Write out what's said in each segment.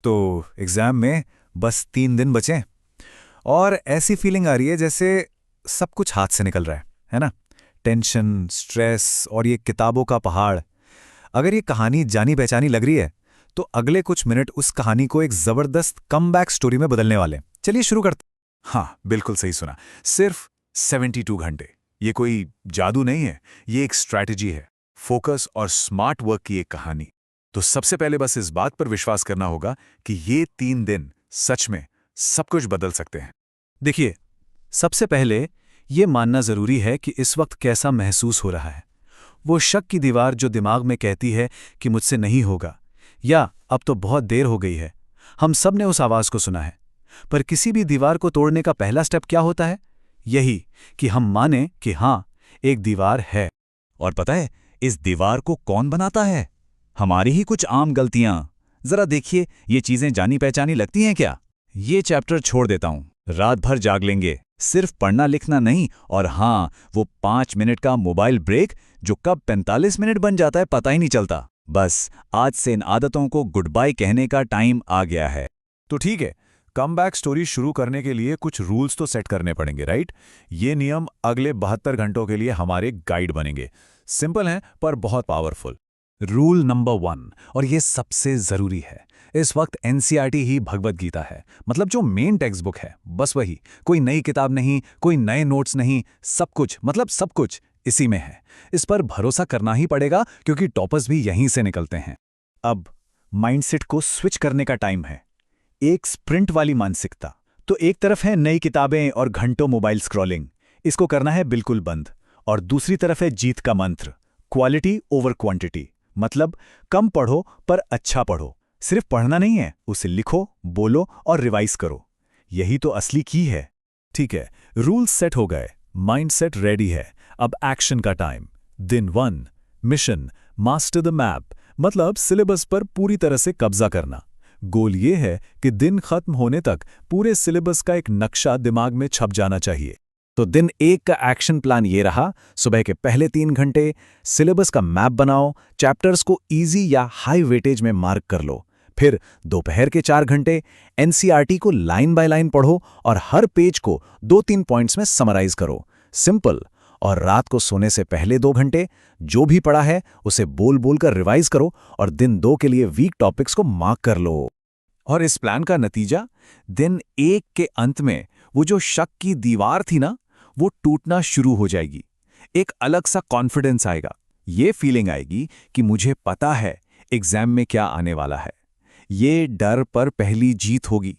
तो एग्जाम में बस 3 दिन बचे और ऐसी फीलिंग आ रही है जैसे सब कुछ हाथ से निकल रहा है ना। टेंशन, स्ट्रेस और ये किताबों का पहाड़। अगर ये कहानी जानी पहचानी लग रही है तो अगले कुछ मिनट उस कहानी को एक जबरदस्त कमबैक स्टोरी में बदलने वाले हैं। चलिए शुरू करते। हाँ, बिल्कुल सही सुना। सिर्फ 72 घंटे। ये कोई जादू नहीं है, ये एक स्ट्रैटेजी है, फोकस और स्मार्ट वर्क की एक कहानी। तो सबसे पहले बस इस बात पर विश्वास करना होगा कि ये 3 दिन सच में सब कुछ बदल सकते हैं। देखिए, सबसे पहले ये मानना जरूरी है कि इस वक्त कैसा महसूस हो रहा है। वो शक की दीवार जो दिमाग में कहती है कि मुझसे नहीं होगा या अब तो बहुत देर हो गई है। हम सब ने उस आवाज को सुना है। पर किसी भी दीवार को तोड़ने का पहला स्टेप क्या होता है? यही कि हम माने कि हाँ, एक दीवार है। और पता है इस दीवार को कौन बनाता है? हमारी ही कुछ आम गलतियां। जरा देखिए, ये चीजें जानी पहचानी लगती हैं क्या? ये चैप्टर छोड़ देता हूं, रात भर जाग लेंगे, सिर्फ पढ़ना लिखना नहीं। और हाँ, वो 5 मिनट का मोबाइल ब्रेक जो कब 45 मिनट बन जाता है पता ही नहीं चलता। बस आज से इन आदतों को गुड बाय कहने का टाइम आ गया है। तो ठीक है, कमबैक स्टोरी शुरू करने के लिए कुछ रूल्स तो सेट करने पड़ेंगे, राइट? ये नियम अगले 72 घंटों के लिए हमारे गाइड बनेंगे। सिंपल हैं पर बहुत पावरफुल। रूल नंबर 1, और ये सबसे जरूरी है। इस वक्त एनसीईआरटी ही भगवत गीता है, मतलब जो मेन टेक्स्ट बुक है, बस वही। कोई नई किताब नहीं, कोई नए नोट्स नहीं, सब कुछ, मतलब सब कुछ इसी में है। इस पर भरोसा करना ही पड़ेगा क्योंकि टॉपर्स भी यहीं से निकलते हैं। अब माइंडसेट को स्विच करने का टाइम है। एक स्प्रिंट वाली मानसिकता। तो एक तरफ है नई किताबें और घंटों मोबाइल स्क्रॉलिंग, इसको करना है बिल्कुल बंद। और दूसरी तरफ है जीत का मंत्र, क्वालिटी ओवर क्वांटिटी। मतलब कम पढ़ो पर अच्छा पढ़ो। सिर्फ पढ़ना नहीं है, उसे लिखो, बोलो और रिवाइज करो। यही तो असली की है। ठीक है, रूल्स सेट हो गए, माइंडसेट रेडी है। अब एक्शन का टाइम। दिन 1, मिशन मास्टर द मैप, मतलब सिलेबस पर पूरी तरह से कब्जा करना। गोल ये है कि दिन खत्म होने तक पूरे सिलेबस का एक नक्शा दिमाग में छप जाना चाहिए। तो दिन 1 का एक्शन प्लान ये रहा। सुबह के पहले 3 घंटे सिलेबस का मैप बनाओ, चैप्टर्स को इजी या हाई वेटेज में मार्क कर लो। फिर दोपहर के 4 घंटे एनसीईआरटी को लाइन बाय लाइन पढ़ो और हर पेज को 2-3 पॉइंट्स में समराइज करो। सिंपल। और रात को सोने से पहले 2 घंटे जो भी पढ़ा है उसे बोल बोल कर रिवाइज करो और दिन 2 के लिए वीक टॉपिक्स को मार्क कर लो। और इस प्लान का नतीजा, दिन 1 के अंत में वो जो शक की दीवार थी ना, वो टूटना शुरू हो जाएगी। एक अलग सा कॉन्फिडेंस आएगा। ये फीलिंग आएगी कि मुझे पता है एग्जाम में क्या आने वाला है। ये डर पर पहली जीत होगी।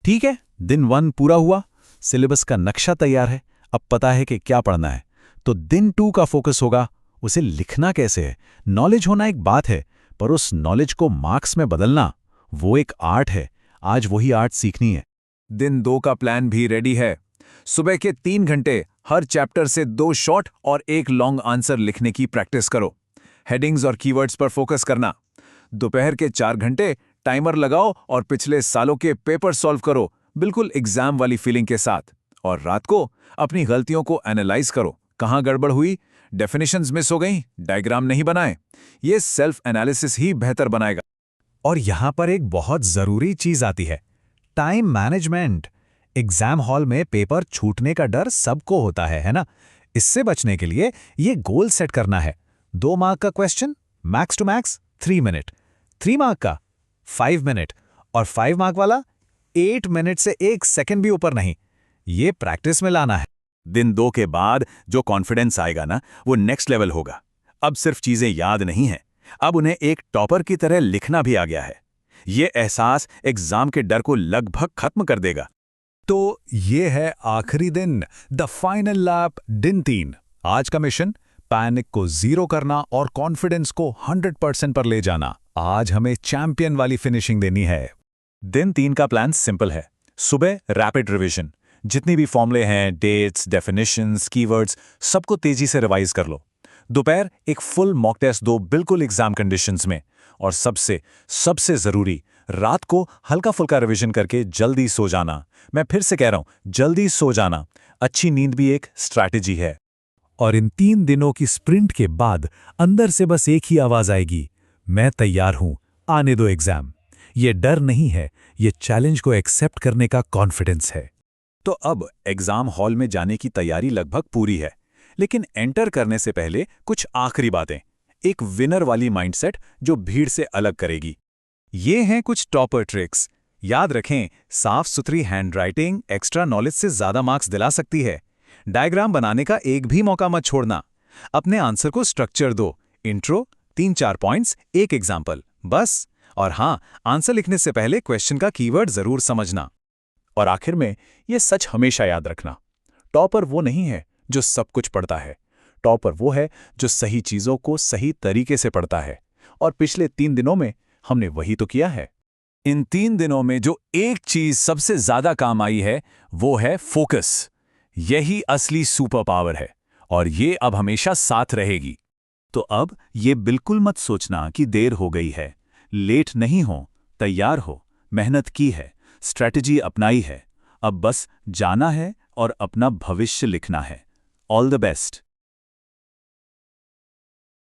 ठीक है, दिन 1 पूरा हुआ, सिलेबस का नक्शा तैयार है, अब पता है कि क्या पढ़ना है। तो दिन 2 का फोकस होगा, उसे लिखना कैसे है। नॉलेज होना एक बात है, पर उस नॉलेज को मार्क्स में बदलना, वो एक आर्ट है। आज वही आर्ट सीखनी है। दिन 2 का प्लान भी रेडी है। सुबह के 3 घंटे हर चैप्टर से 2 शॉर्ट और 1 लॉन्ग आंसर लिखने की प्रैक्टिस करो। हेडिंग्स और कीवर्ड्स पर फोकस करना। दोपहर के 4 घंटे टाइमर लगाओ और पिछले सालों के पेपर सॉल्व करो, बिल्कुल एग्जाम वाली फीलिंग के साथ। और रात को अपनी गलतियों को एनालाइज करो। कहाँ गड़बड़ हुई, डेफिनेशंस मिस हो गई, डायग्राम नहीं बनाए। ये सेल्फ एनालिसिस ही बेहतर बनाएगा। और यहां पर एक बहुत जरूरी चीज आती है, टाइम मैनेजमेंट। एग्जाम हॉल में पेपर छूटने का डर सबको होता है ना? इससे बचने के लिए ये गोल सेट करना है। 2 मार्क का question, max to max 3 minute. 3 mark का 5 मिनट। और 5 मार्क वाला 8 मिनट से 1 सेकंड भी ऊपर नहीं। ये प्रैक्टिस में लाना है। दिन 2 के बाद जो कॉन्फिडेंस आएगा ना, वो नेक्स्ट लेवल होगा। अब सिर्फ चीजें याद नहीं हैं, अब उन्हें एक टॉपर की तरह लिखना भी आ गया है। ये एहसास एग्जाम के डर को लगभग खत्म कर देगा। तो ये है आखिरी दिन, द फाइनल लैप, दिन 3। आज का मिशन, पैनिक को 0 करना और कॉन्फिडेंस को 100% पर ले जाना। आज हमें चैंपियन वाली फिनिशिंग देनी है। दिन 3 का प्लान सिंपल है। सुबह रैपिड रिवीजन, जितनी भी फॉर्मूले हैं, डेट्स, डेफिनेशंस, कीवर्ड्स, सबको तेजी से रिवाइज कर लो। दोपहर एक फुल मॉक टेस्ट दो, बिल्कुल एग्जाम कंडीशंस में। और सबसे सबसे जरूरी, रात को हल्का फुल्का रिवीजन करके जल्दी सो जाना। मैं फिर से कह रहा हूं, जल्दी सो जाना। अच्छी नींद भी एक स्ट्रैटेजी है। और इन 3 दिनों की स्प्रिंट के बाद अंदर से बस एक ही आवाज आएगी, मैं तैयार हूं, आने दो एग्जाम। ये डर नहीं है, ये चैलेंज को एक्सेप्ट करने का कॉन्फिडेंस है। तो अब एग्जाम हॉल में जाने की तैयारी लगभग पूरी है, लेकिन एंटर करने से पहले कुछ आखिरी बातें, एक विनर वाली माइंडसेट जो भीड़ से अलग करेगी। ये हैं कुछ टॉपर ट्रिक्स। याद रखें, साफ सुथरी हैंडराइटिंग एक्स्ट्रा नॉलेज से ज़्यादा मार्क्स दिला सकती है। डायग्राम बनाने का एक भी मौका मत छोड़ना। अपने आंसर को स्ट्रक्चर दो, इंट्रो, 3-4 पॉइंट्स, एक एग्जाम्पल, बस। और हाँ, आंसर लिखने से पहले क्वेश्चन का कीवर्ड जरूर समझना। और आखिर में ये सच हमेशा याद रखना, टॉपर वो नहीं है जो सब कुछ पढ़ता है, टॉपर वो है जो सही चीज़ों को सही तरीके से पढ़ता है। और पिछले 3 दिनों में हमने वही तो किया है। इन 3 दिनों में जो एक चीज सबसे ज्यादा काम आई है वो है फोकस। यही असली सुपर पावर है और ये अब हमेशा साथ रहेगी। तो अब ये बिल्कुल मत सोचना कि देर हो गई है। लेट नहीं हो, तैयार हो, मेहनत की है, स्ट्रैटेजी अपनाई है। अब बस जाना है और अपना भविष्य लिखना है। All the best.